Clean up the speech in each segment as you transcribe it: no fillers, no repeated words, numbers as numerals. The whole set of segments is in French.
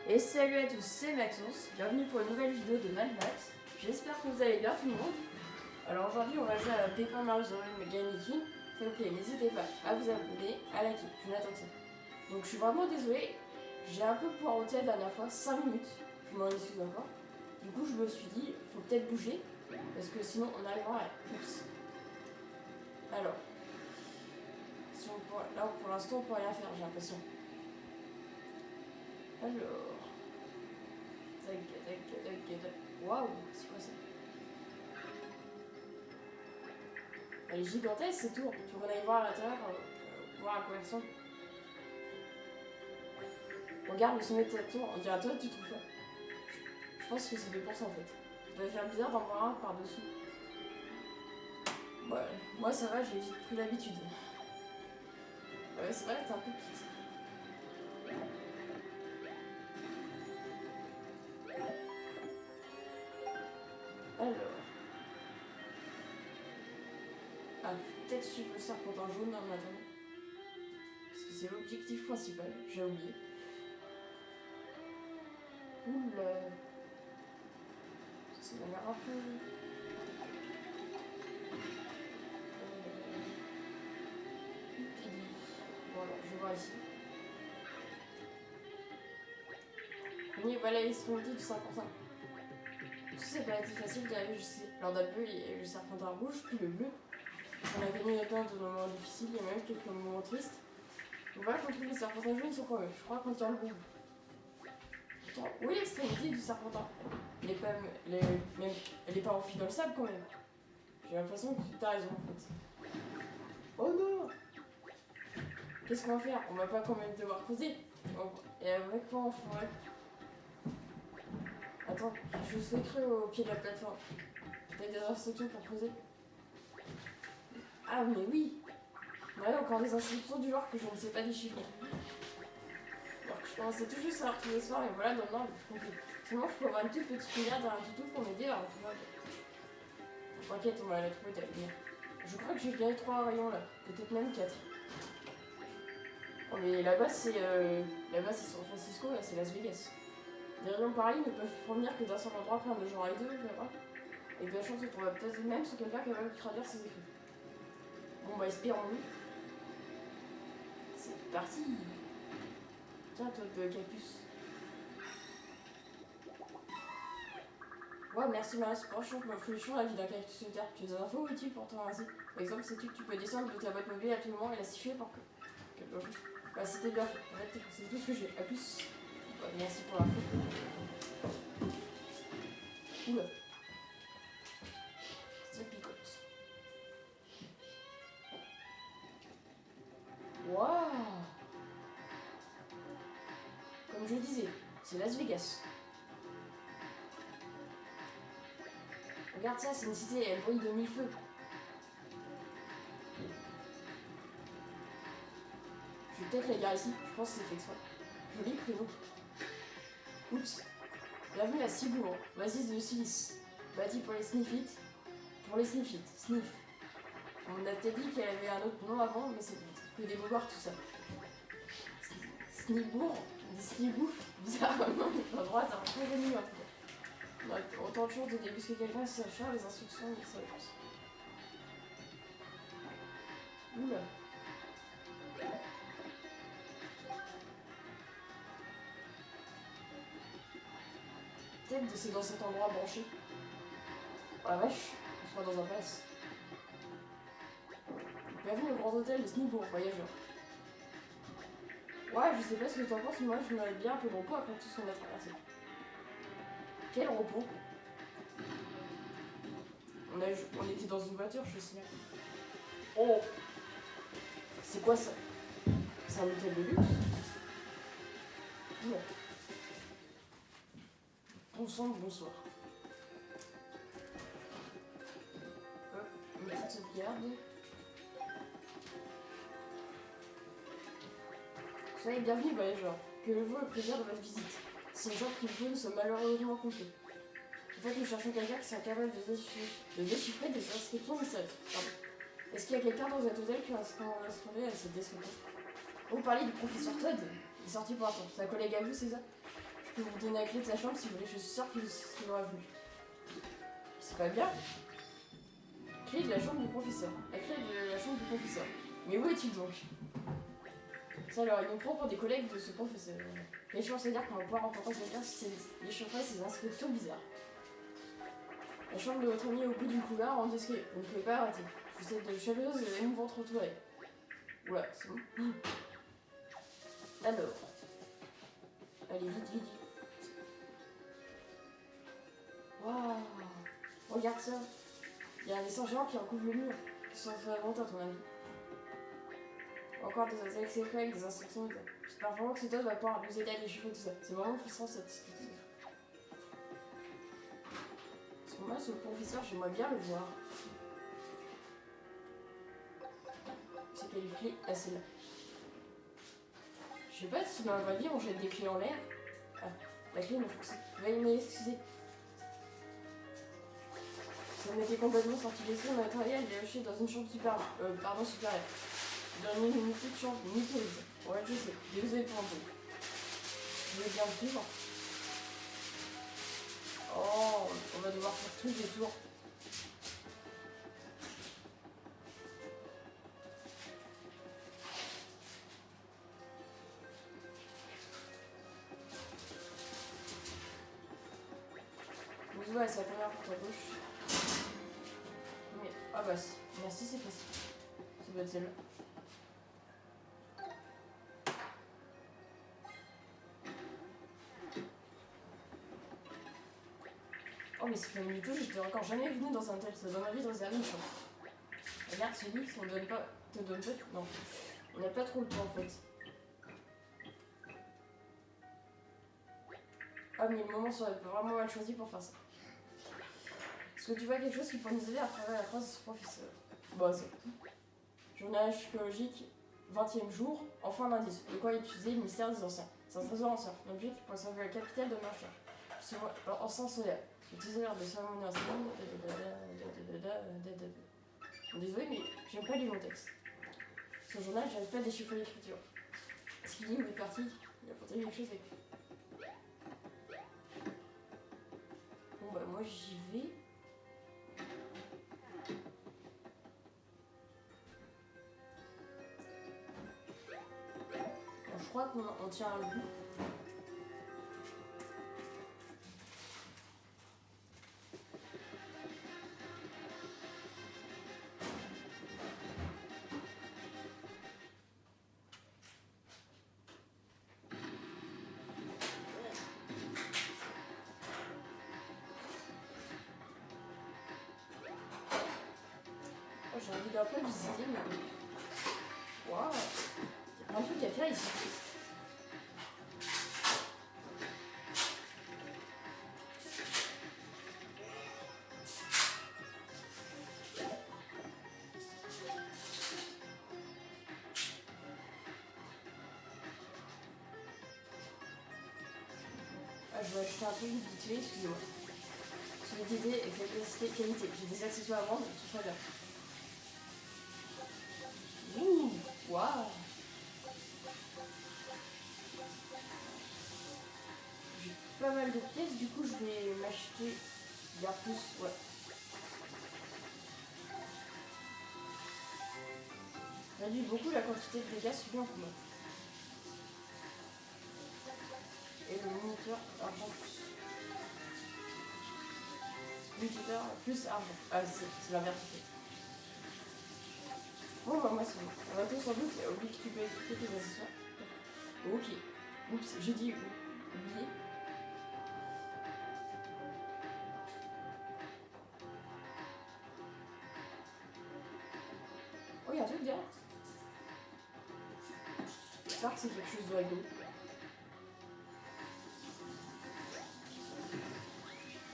Et salut à tous, c'est Maxence, bienvenue pour une nouvelle vidéo de Mad Max. J'espère que vous allez bien tout le monde. Alors aujourd'hui on va jouer à Paper Mario The Game Making. S'il vous plaît, n'hésitez pas à vous abonner, à liker, je n'attends que ça. Donc je suis vraiment désolé, j'ai un peu poireauté la dernière fois, 5 minutes, je m'en excuse encore. Du coup je me suis dit, faut peut-être bouger, parce que sinon on arrivera à... Oups. Alors, si on pourra... là pour l'instant on peut rien faire, j'ai l'impression. Alors... Waouh, c'est quoi ça? Elle est gigantesque cette tour. Tu veux aller voir à l'intérieur, voir à quoi elle ressemble. Regarde le sommet de cette tour, on dirait toi tu trouves ça. Je pense que c'est fait pour ça en fait. Ça va faire bizarre d'en voir un par-dessus. Ouais, moi ça va, j'ai vite pris l'habitude. Ouais, c'est vrai, t'es un peu petite. Alors. Ah, peut-être suivre le serpentin jaune en attendant. Parce que c'est l'objectif principal, j'ai oublié. Oula. Ça m'a l'air un peu... Voilà, je vais voir ici. Oui, voilà l'extrémité du serpentin. Tout ça, c'est pas été facile d'arriver jusqu'ici. Alors d'abord, il y a le serpentin rouge, puis le bleu. On a gagné plein de moments difficiles, il y a même quelques moments tristes. On voit qu'on trouve les serpentins jaunes sont quand même. Je crois qu'on tient le bon. Attends, où est l'extrémité du serpentin? Elle est pas enfouie dans le sable quand même. J'ai l'impression que t'as raison en fait. Oh non! Qu'est-ce qu'on va faire? On va pas quand même devoir creuser. Et avec quoi on ferait? Attends, je serais cru au pied de la plateforme. T'as des instructions pour creuser? Ah mais oui! Ouais, encore des instructions du genre que je ne sais pas déchiffrer. Alors que je pensais tout juste à retrouver ce soir et voilà, maintenant j'ai compris. Sinon je peux avoir une toute petite lumière dans un toutou pour m'aider à retrouver. T'inquiète, on va la trouver, t'as lumière. Je crois que j'ai bien 3 rayons là, peut-être même 4. Oh mais là-bas c'est San Francisco, là c'est Las Vegas. Des rayons pareils ne peuvent provenir que d'un seul endroit, plein de gens raideux, là-bas. Et de la chance que tu vas peut-être même sur quelqu'un capable de traduire ses écrits. Bon bah espérons-nous. C'est parti. Tiens toi de cactus. Ouais merci Marie, c'est franchement que ma folichon la vie d'un cactus de terre. Tu as des infos utiles pour ton ainsi. Par exemple, sais-tu que tu peux descendre de ta boîte mobile à tout moment et la siffler pour que... Bah c'était bien fait, en fait, c'est tout ce que j'ai. A plus. Ouais, merci pour l'info. Oula. Ça picote. Waouh. Comme je disais, c'est Las Vegas. Regarde ça, c'est une cité, elle brille de mille feux. Je vais peut-être la gare ici, je pense que c'est fait exprès. Joli prénom. Oups. Bienvenue à Cibourg, oasis de silice. Bâti pour les sniffites. Pour les sniffites, sniff. On a peut-être dit qu'elle avait un autre nom avant, mais c'est que des bobards tout ça. Snibourg, des snibouffes, bizarrement, à droite, ça va très connu en tout cas. Ouais, autant de chance de débusquer quelqu'un sachant les instructions de sa réponse. Oula. Peut-être que c'est dans cet endroit branché. Oh la vache, on sera dans un palace. Bienvenue au grand hôtel de Snibourg, voyageur. Ouais, je sais pas ce que t'en penses, mais moi je me bien un peu de repos après tout ce qu'on a traversé. Quel repos? On était dans une voiture, je signale. Oh! C'est quoi ça? C'est un hôtel de luxe? Ouais. Bon sang, bonsoir. Hop, une petite sauvegarde. Soyez bienvenus, voyageurs. Que le vaut le plaisir de votre visite. C'est une genre qu'il faut, nous sommes malheureusement complets. En fait, nous cherchons quelqu'un qui soit capable de déchiffrer des inscriptions mystérieuses. Est-ce qu'il y a quelqu'un dans cet hôtel qui a correspondu à cette description? Vous parlez du professeur Todd. Il est sorti pour l'instant. C'est un collègue à vous, c'est ça? Je Je vais vous donner la clé de sa chambre si vous voulez, je suis sûre qu'il aurait voulu. C'est pas bien. Clé de la chambre du professeur. La clé de la chambre du professeur. Mais où est-il donc? Ça alors, il nous prend pour des collègues de ce professeur. Les chances à dire qu'on va pouvoir entendre cette classe si les chiffres et ces inscriptions bizarres. La chambre de votre ami est au bout du couloir en escalier. Vous ne pouvez pas arrêter. Vous êtes de chaleureuse et émouvante entourée. Oula, c'est bon. Alors. Allez, vite, vite. Waouh. Regarde ça. Il y a un dessin géant qui recouvre le mur. Qui sont vraiment à ton avis. Encore des accès avec des instructions. J'espère vraiment que cet homme va pouvoir nous aider à déchiffrer tout ça. C'est vraiment frustrant cette discussion. Parce que moi, ce professeur, j'aimerais bien le voir. C'est quelle clé? Ah, c'est là. Je sais pas si dans la vraie vie on jette des clés en l'air. Ah, la clé me fonctionne. Veuillez m'excuser. Ça m'était complètement sorti des sons, on a travaillé à le lâcher dans une chambre supérieure. Dans une unité de chambre, mytholise. Ouais, je sais. Désolé pour un peu. Je vais bien le suivre. Oh, on va devoir faire tout le détour. Donc voilà, c'est la première porte à gauche. Mais, ah bah, merci, c'est facile. Ça doit être celle-là. Oh mais c'est pas du tout, j'étais encore jamais venue dans un tel, ça donne envie de réserver une chambre. Regarde ce lit, ça ne donne pas, te donne pas, non, on n'a pas trop le temps en fait. Ah mais le moment serait vraiment mal choisi pour faire ça. Est-ce que tu vois quelque chose qui pourrait nous aider à travers la phrase de ce professeur? Bah c'est journal archéologique, 20e jour, enfin un indice, de quoi étudier le mystère des anciens. C'est un trésor ancien, un objet qui pourrait servir la capitale de ma recherche. En sens solaire. Utilisateur de cérémonie ancienne. Désolé, mais j'aime pas lire mon texte. Ce journal, j'arrive pas à déchiffrer l'écriture. Est-ce qu'il est où est parti? Il a porté quelque chose avec. Bon bah moi j'y vais. Bon, je crois qu'on tient un bout. J'ai envie d'un peu visiter, mais. Waouh! Il y a plein de trucs à faire ici. Ah, je vais acheter un truc vite fait, excusez-moi. Solidité et qualité. J'ai des accessoires à vendre, tout très bien. Ouh! Waouh! J'ai pas mal de pièces, du coup je vais m'acheter bien plus, ouais. Réduit beaucoup la quantité de dégâts subis en combat. Et le moniteur argent plus. Moniteur plus argent. Ah c'est l'inverse en fait. Bon bah moi c'est bon. On va tous sans doute oublier que tu peux écouter tes accessoires. Ok. Oups, j'ai dit oublier. Oh y'a un truc derrière. J'espère que c'est quelque chose de rigolo.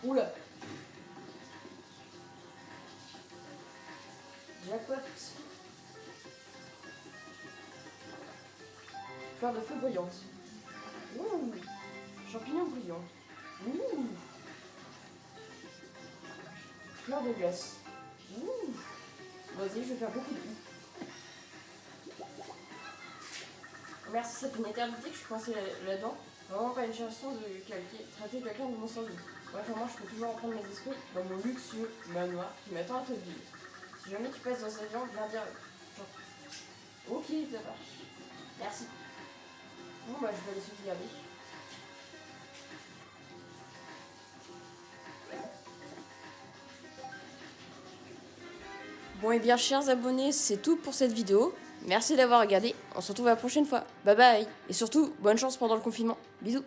Oula. Jackpot. Fleur de feu brillante. Ouh. Champignons brillants. Ouh. Fleur de glace. Ouh. Vas-y, je vais faire beaucoup de ouh. Merci, ça fait une éternité que je suis coincée là-dedans. Vraiment pas une chanson de traiter quelqu'un de mon sanglier. Bref, moi je peux toujours reprendre mes esprits dans mon luxueux manoir qui m'attend à toute ville. Si jamais tu passes dans cette viande, viens dire genre, ok, ça marche. Merci. Bon bah je vais aller sauvegarder. Bon et bien chers abonnés, c'est tout pour cette vidéo. Merci d'avoir regardé, on se retrouve la prochaine fois. Bye bye. Et surtout, bonne chance pendant le confinement. Bisous.